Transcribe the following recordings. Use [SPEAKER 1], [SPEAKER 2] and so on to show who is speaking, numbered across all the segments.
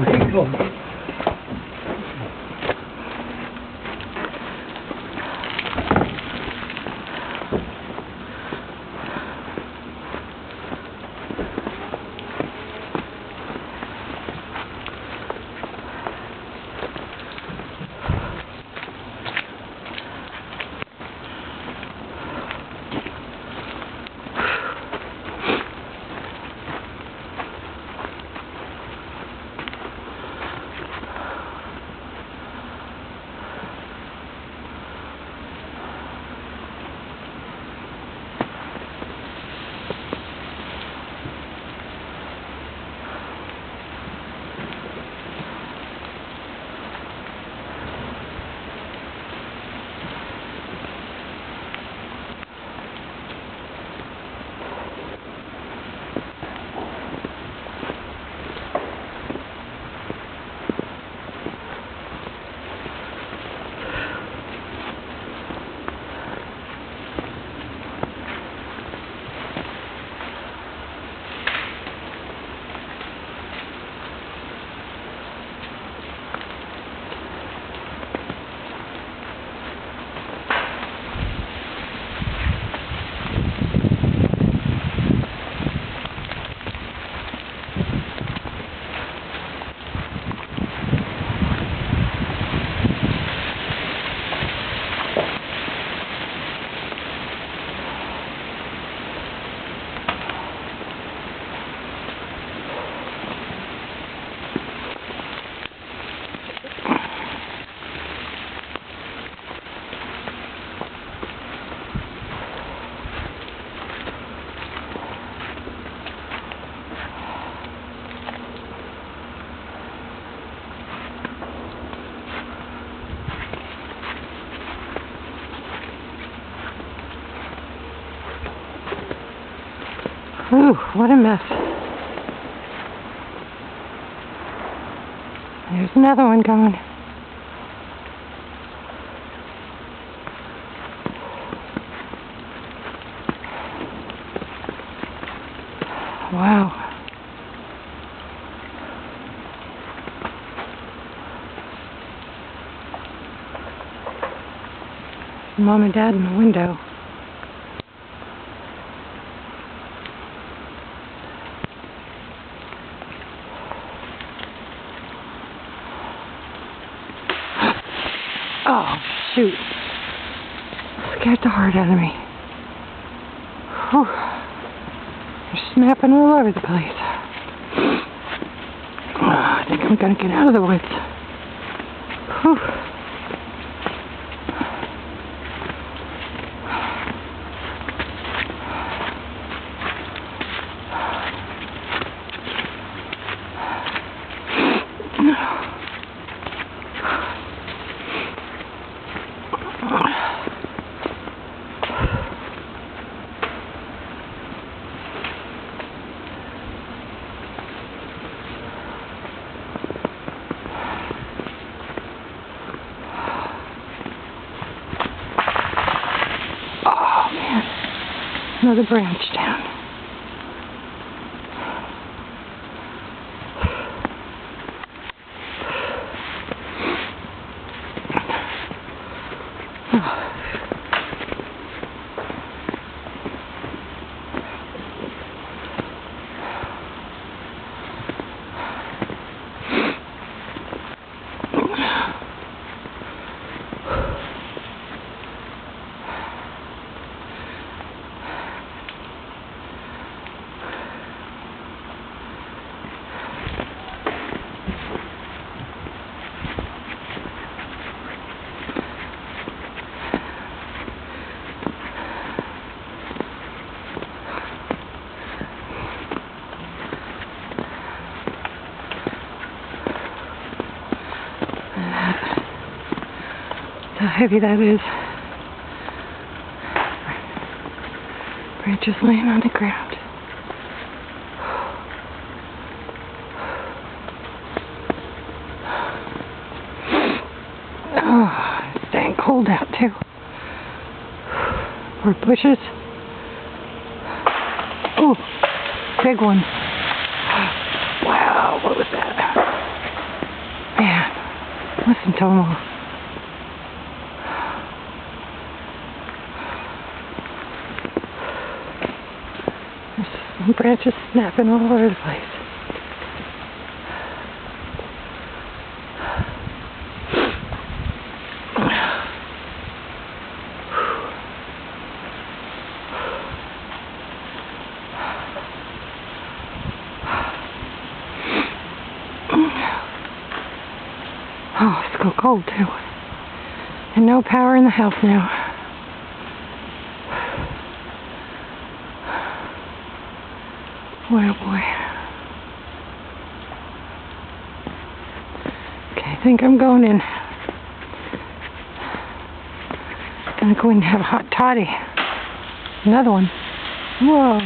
[SPEAKER 1] There you go. Ooh, what a mess. There's another one going. Wow. Mom and Dad in the window. Oh, shoot. Scared the heart out of me. Whew. They're snapping all over the place. I think I'm going to get out of the woods. Whew. Another branch down. How heavy that is. Branches laying on the ground. Oh, it's dang cold out too. More bushes. Oh, big one. Wow, what was that? Listen to them all. There's branches snapping all over the place. Oh, it's so cold too. And no power in the house now. Boy, oh boy. Okay, I think I'm going in. Gonna go in and have a hot toddy. Another one. Whoa.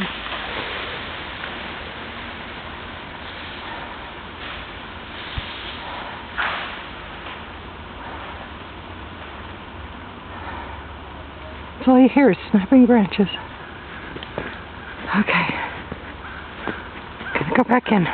[SPEAKER 1] That's all you hear is snapping branches. Okay. Gonna go back in.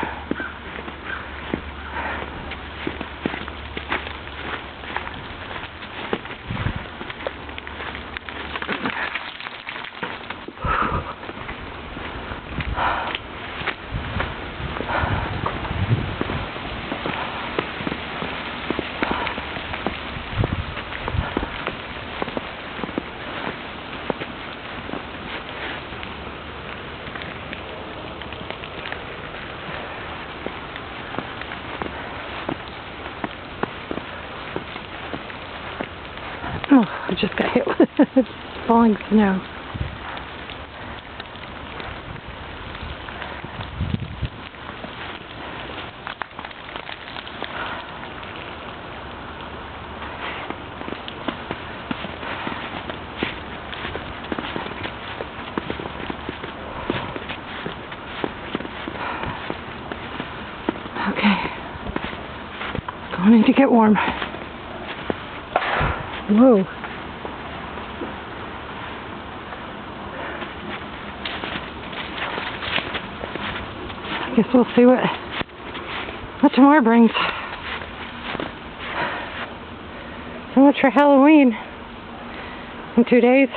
[SPEAKER 1] Oh, I just got hit with falling snow. Okay. Going in to get warm. Whoa. I guess we'll see what tomorrow brings. So much for Halloween in 2 days.